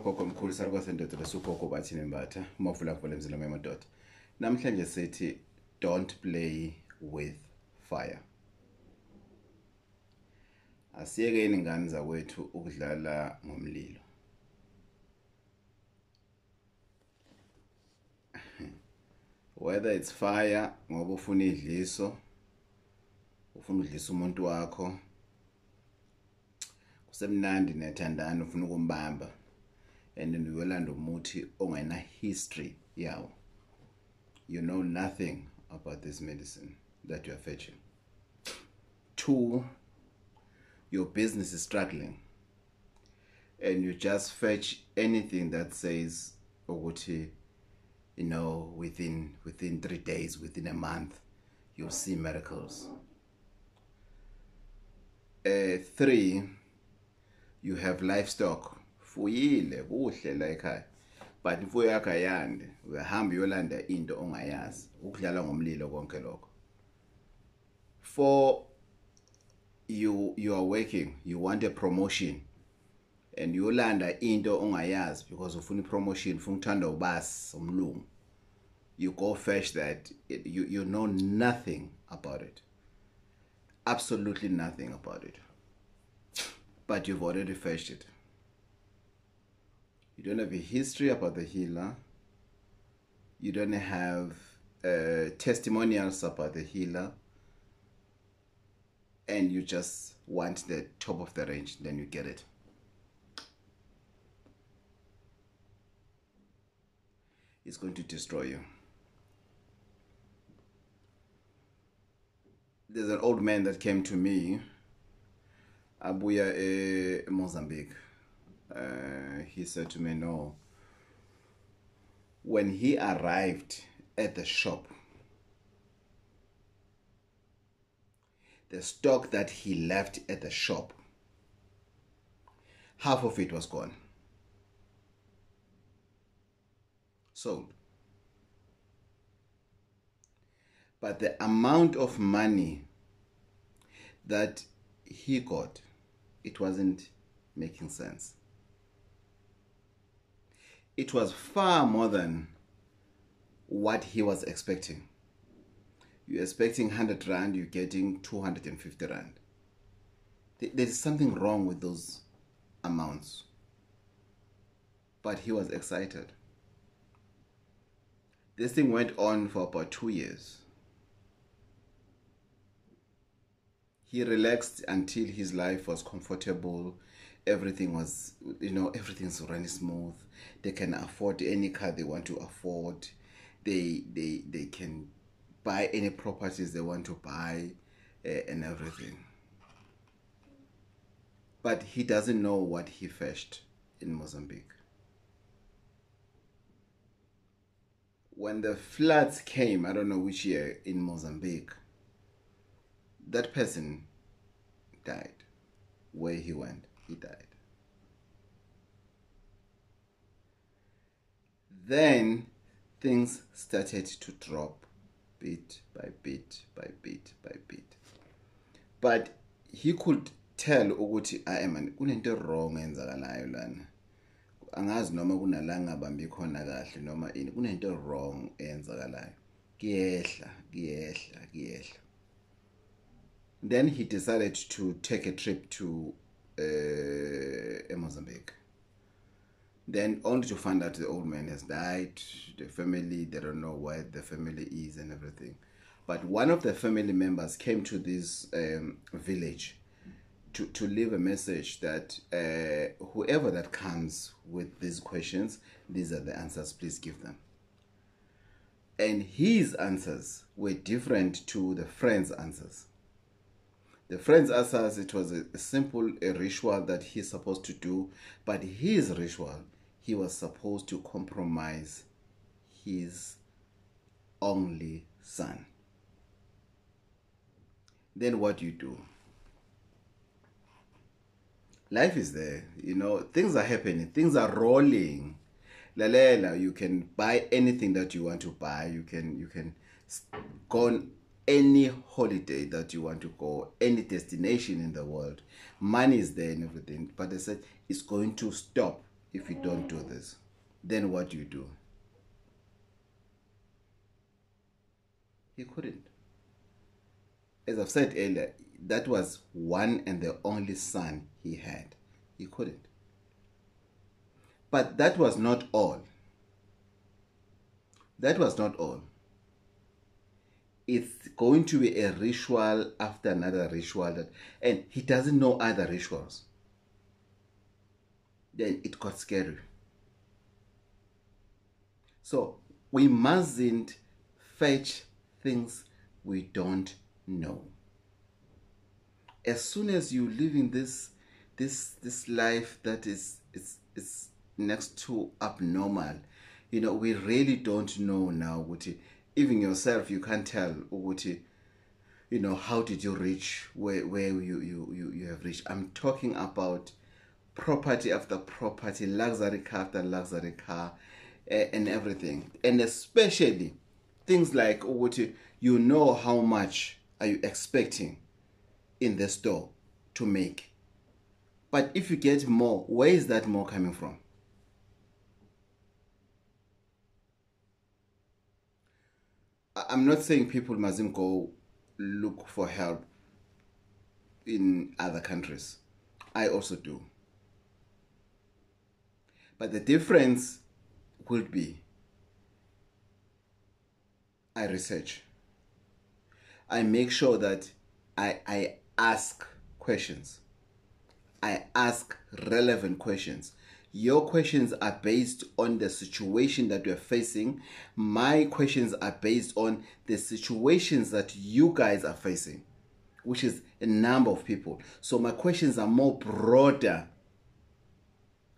Gogo mkhulu sarukwa sendoda lesugogo Bathini Mbatha umafula kuvela emzini wamadoda. Namhlanje sithi don't play with fire. Asiyekeni ingane zakwethu ukudlala ngomlilo. Whether it's fire ngoba ufuna idliso, ufuna udlisa umuntu wakho, kusemnandi nethandana ufuna ukumbamba, and then uyolanda umuthi ongena history yawo. You know nothing about this medicine that you are fetching. 2, your business is struggling and you just fetch anything that says ukuthi, you know, within 3 days, within a month, you'll see miracles. 3, you have livestock. Fuyile kuhle la ekhaya. But imfuyo yakho ayande, uyahamba uyolanda into ongayazi, ukudlala ngomlilo konke lokho. 4, you are working, you want a promotion, and yolanda into ongayazi because ufuna promotion, ufuna ukuthanda ubasi umlungu. You go fetch that, you know nothing about it. Absolutely nothing about it. But you've already fetched it. You don't have a history about the healer. You don't have testimonials about the healer. And you just want the top of the range, then you get it. It's going to destroy you. There's an old man that came to me, Abuya Mozambique. He said to me, no. When he arrived at the shop, the stock that he left at the shop, half of it was gone. Sold. But the amount of money that he got, it wasn't making sense. It was far more than what he was expecting. You're expecting 100 rand, you're getting 250 rand. There's something wrong with those amounts. But he was excited. This thing went on for about 2 years. He relaxed until his life was comfortable. Everything was, you know, everything's running smooth. They can afford any car they want to afford. They can buy any properties they want to buy and everything. But he doesn't know what he fetched in Mozambique. When the floods came, I don't know which year, in Mozambique, that person died. Where he went, he died. Then things started to drop bit by bit by bit by bit. But he could tell ukuthi man kunento wrong enzakalayo lana. Angazi noma kunalanga bambi khona kahle noma ini kunento wrong enzakalayo. Kiyehla. Then he decided to take a trip to Mozambique. Then only to find out the old man has died, the family, they don't know where the family is and everything. But one of the family members came to this village to leave a message that whoever that comes with these questions, these are the answers, please give them. And his answers were different to the friend's answers. The friend's answers, it was a simple ritual that he's supposed to do, but his ritual, he was supposed to compromise his only son. Then what do you do? Life is there, you know, things are happening, things are rolling. Lalela, you can buy anything that you want to buy. You can go on any holiday that you want to go, any destination in the world. Money is there and everything, but they said it's going to stop if you don't do this. Then what do you do? He couldn't. As I've said earlier, that was one and the only son he had. He couldn't. But that was not all. That was not all. It's going to be a ritual after another ritual, and he doesn't know other rituals. Then it got scary. So we mustn't fetch things we don't know. As soon as you live in this life that is next to abnormal, we really don't know now. Even yourself, you can't tell. How did you reach where you have reached? I'm talking about property after property, luxury car after luxury car, and everything, and especially things like how much are you expecting in the store to make. But if you get more, where is that more coming from? I'm not saying people mustn't go look for help in other countries. I also do. But the difference would be I research. I make sure that I ask questions. I ask relevant questions. Your questions are based on the situation that you're facing. My questions are based on the situations that you guys are facing, which is a number of people. So my questions are more broader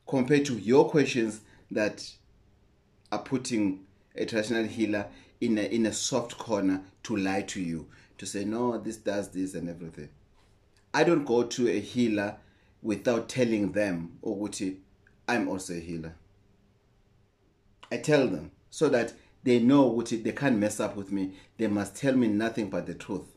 compared to your questions that are putting a traditional healer in a soft corner to lie to you, to say, no, this does this and everything. I don't go to a healer without telling them, I'm also a healer. I tell them so that they know they can't mess up with me. They must tell me nothing but the truth.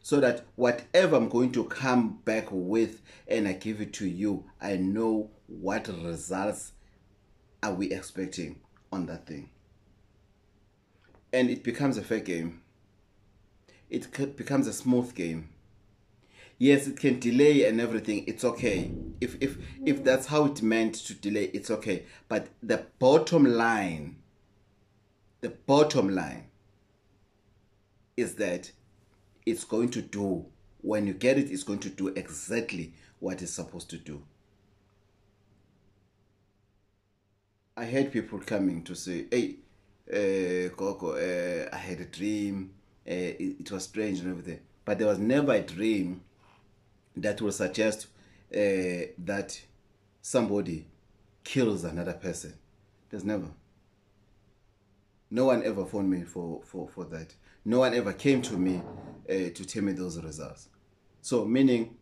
So that whatever I'm going to come back with and I give it to you, I know what results are we expecting on that thing. And it becomes a fair game. It becomes a smooth game. Yes, it can delay and everything. It's okay. If that's how it meant to delay, it's okay. But the bottom line is that it's going to do, when you get it, it's going to do exactly what it's supposed to do. I had people coming to say, hey, Gogo, I had a dream. It was strange and everything. But there was never a dream that will suggest that somebody kills another person. There's never. No one ever phoned me for that. No one ever came to me to tell me those results. So meaning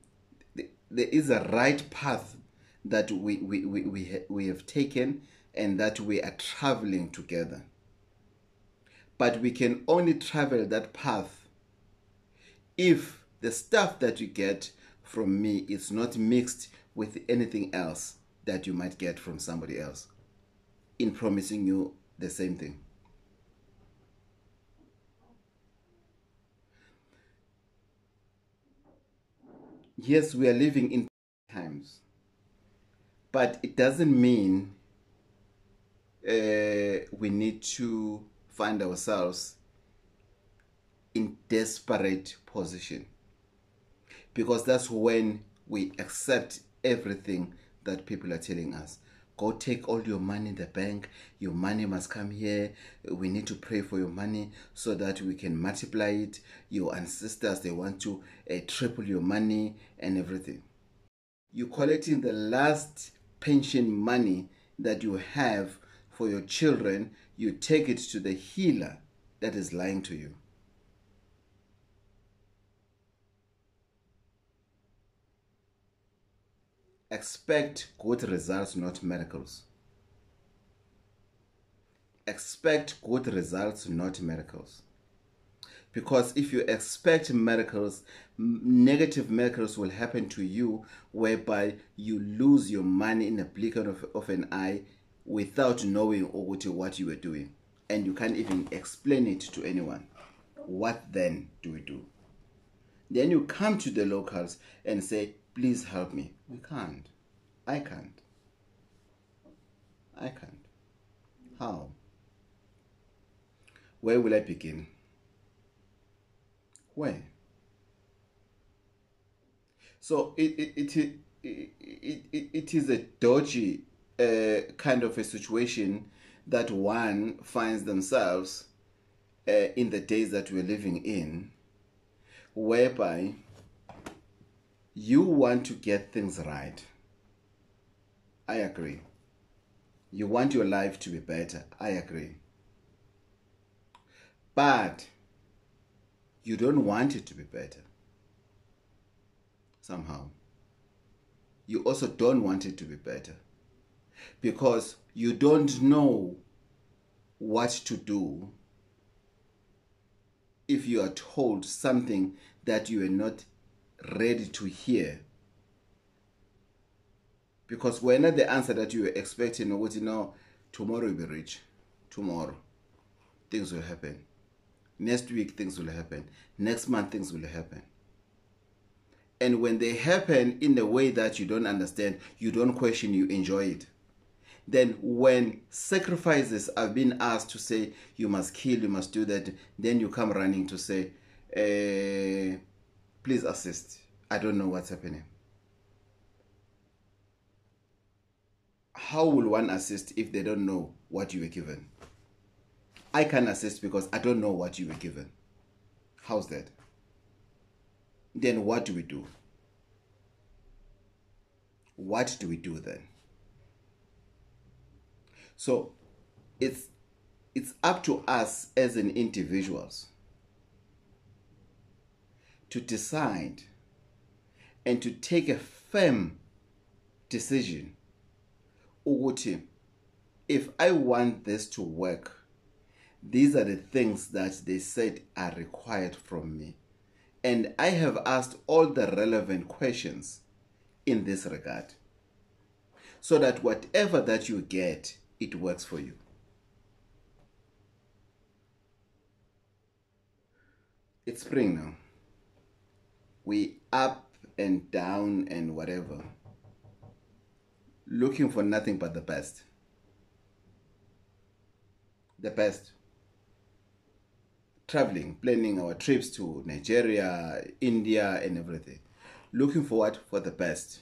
there is a right path that we have taken and that we are traveling together. But we can only travel that path if the stuff that you get from me is not mixed with anything else that you might get from somebody else in promising you the same thing. Yes, we are living in times, but it doesn't mean we need to find ourselves in desperate position, because that's when we accept everything that people are telling us. Go take all your money in the bank. Your money must come here. We need to pray for your money so that we can multiply it. Your ancestors, they want to triple your money and everything. You're collecting the last pension money that you have for your children. You take it to the healer that is lying to you. Expect good results, not miracles. Expect good results, not miracles. Because if you expect miracles, negative miracles will happen to you, whereby you lose your money in a blink of an eye without knowing what you were doing. And you can't even explain it to anyone. What then do we do? Then you come to the locals and say, please help me. We can't. I can't. I can't. How? Where will I begin? Where? So it is a dodgy kind of a situation that one finds themselves in the days that we're living in, whereby you want to get things right. I agree. You want your life to be better. I agree. But you don't want it to be better. Somehow. You also don't want it to be better, because you don't know what to do if you are told something that you are not ready to hear. Because we're not the answer that you were expecting, or what, tomorrow you'll be rich. Tomorrow things will happen. Next week things will happen. Next month things will happen. And when they happen in a way that you don't understand, you don't question, you enjoy it. Then when sacrifices are being asked to say, you must kill, you must do that, then you come running to say, please assist. I don't know what's happening. How will one assist if they don't know what you were given? I can't assist because I don't know what you were given. How's that? Then what do we do? What do we do then? So it's up to us as an individuals to decide and to take a firm decision. Ukuthi, if I want this to work, these are the things that they said are required from me. And I have asked all the relevant questions in this regard, so that whatever that you get, it works for you. It's spring now. We up and down and whatever, looking for nothing but the best. The best. Traveling, planning our trips to Nigeria, India, and everything. Looking for what? For the best.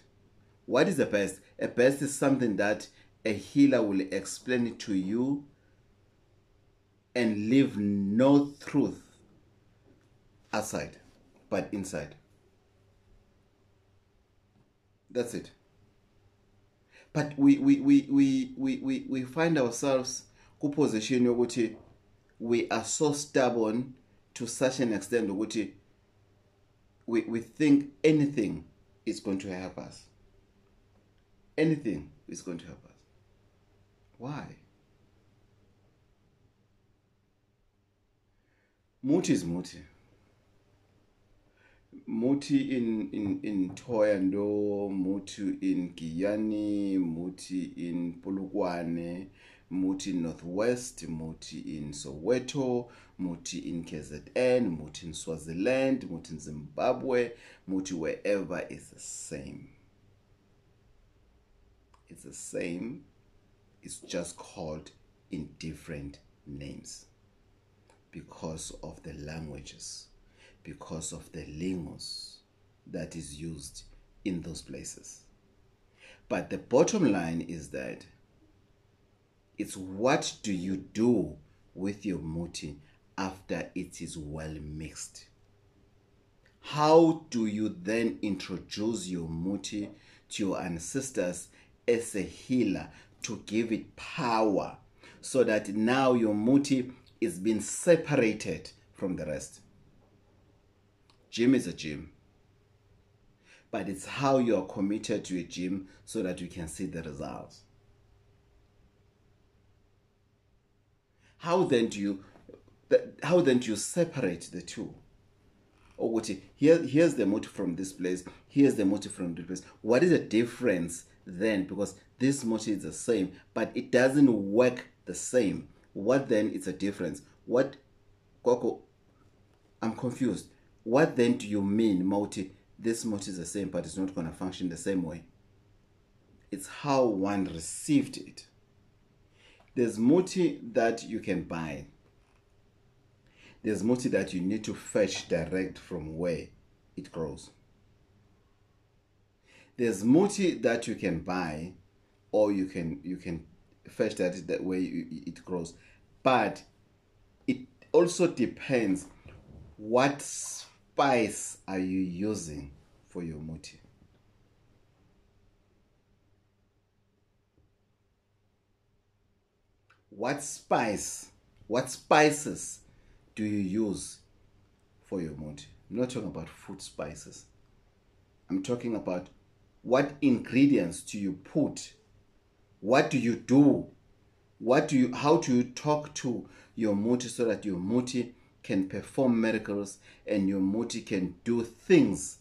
What is the best? A best is something that a healer will explain it to you and leave no truth outside, but inside. That's it. But we find ourselves in position yokuthi we are so stubborn to such an extent yokuthi we think anything is going to help us. Anything is going to help us. Why? Muti is muti. Muti in Thohoyandou, muti in Giyani, muti in Polokwane, muti in Northwest, muti in Soweto, muti in KZN, muti in Swaziland, muti in Zimbabwe, muti wherever is the same. It's the same. It's just called in different names because of the languages, because of the lingos that is used in those places. But the bottom line is that it's what do you do with your muti after it is well mixed. How do you then introduce your muti to your ancestors as a healer to give it power, so that now your muti is being separated from the rest? Gym is a gym, but it's how you are committed to a gym so that you can see the results. How then do you how then do you separate the two? Or what? Here's the motive from this place. Here's the motive from this place. What is the difference then? Because this motive is the same, but it doesn't work the same. What then is a difference? What, Gogo? I'm confused. What then do you mean, Mauti? This motive is the same, but it's not going to function the same way. It's how one received it. There's muti that you can buy. There's muti that you need to fetch direct from where it grows. There's muti that you can buy, or you can fetch that way it grows. But it also depends what spice are you using for your muti. What spices do you use for your muti? I'm not talking about food spices. I'm talking about what ingredients do you put? What do you do? How do you talk to your muti so that your muti can perform miracles and your muti can do things?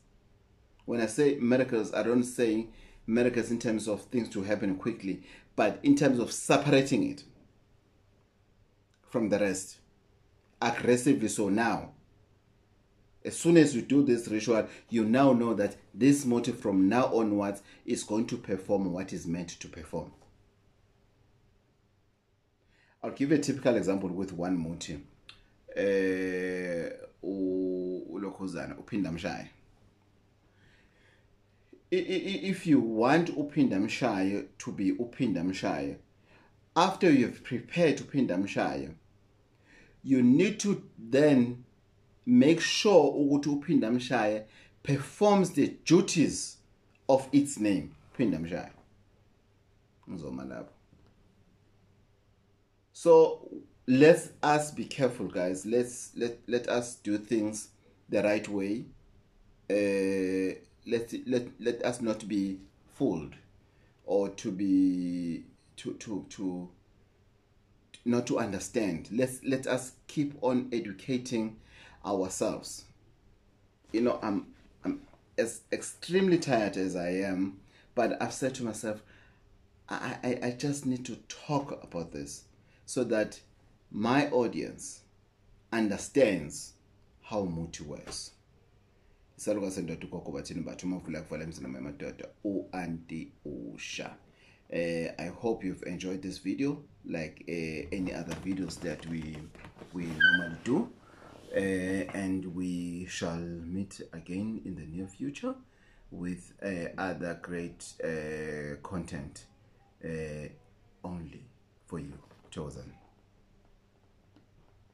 When I say miracles, I don't say miracles in terms of things to happen quickly, but in terms of separating it from the rest aggressively. So now, as soon as you do this ritual, you now know that this motive from now onwards is going to perform what is meant to perform. I'll give a typical example with one motive. If you want upindamshayo to be upindamshayo, after you've prepared upindamshayo, you need to then make sure ukuthi upindamshayo performs the duties of its name, upindamshayo. So let us be careful, guys. Let us do things the right way. Let us not be fooled, or to be not to understand. Let us keep on educating ourselves. You know, I'm as extremely tired as I am, but I've said to myself, I just need to talk about this so that my audience understands how muti works. Saluka sendoda Gogo Bathini Mbatha umavula kuvala emzini wamadoda u-Auntie Usha. I hope you've enjoyed this video, like any other videos that we normally do, and we shall meet again in the near future with other great content only for you chosen.